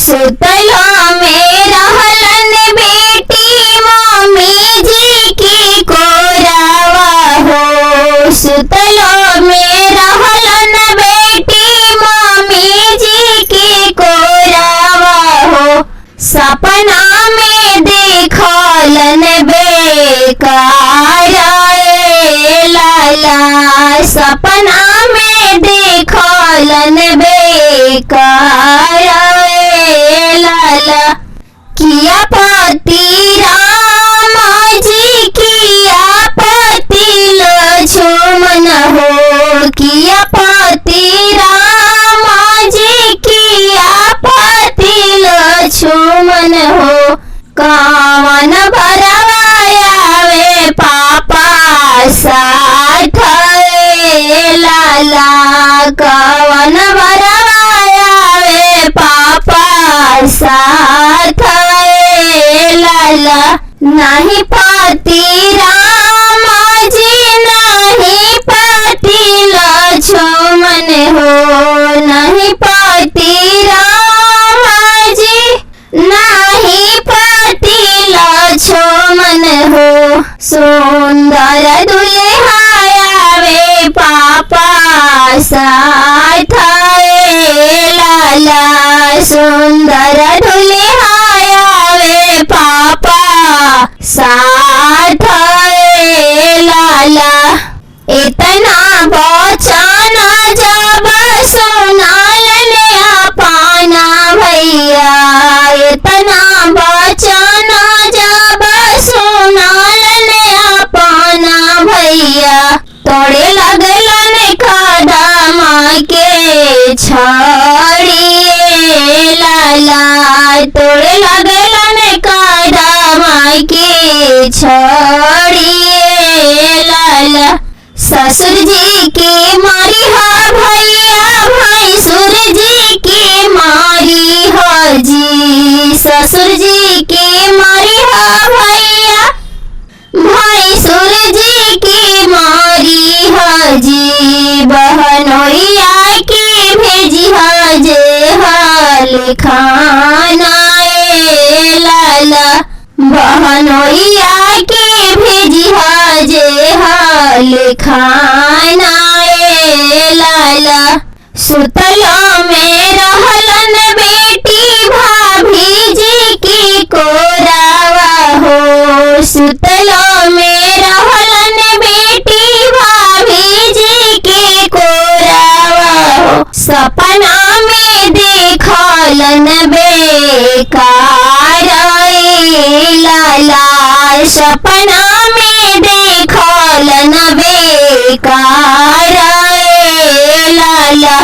सुतलो में रहलन बेटी मम्मी जी की कोरावा हो। सुतलो में रहलन बेटी मम्मी जी की कोरावा हो। सपना में देखलन बेकार लाला। सपना में देखलन बेकार लाला। किया पति राम जी किया पति लक्ष्मण हो। किया पति राम जी किया पति लक्ष्मण हो। कवन भरवायावे पापा साथ लाला। कवन भरवायावे पापा साथ लाला। नहीं पति राम जी नहीं पति लक्ष्मण हो। नहीं पति राम जी नहीं पति लक्ष्मण हो। सुंदर दुल्हायावे पापा साथ लाला। सुंदर दुल्हायावे पापा साथ लाला। इतना वचन जब सुनालन अपना भैया। इतना वचन जब सुनालन अपना भैया। तोड़े लगलन कदम के छड़ी लाला। तोड़े लगलन कदम के छड़ी लाला। ससुर जी की मारी हा भैया भैंसुर जी की मारी हा जी। ससुर जी की मारी हा भैया भैंसुर जी की मारी हा जी। बहनोइया की भेजी हा जे हाल खाना लाला। बहनोइया की भेजी हा जे हाल खाना लाला। सुतलो में रहलन बेटी भाभी जी की कोरावा हो। सुतलो में रहलन बेटी भाभी जी की कोरावा हो। सपना में देखलन बेकार लाला। सपना में देखलन बेकार लाला।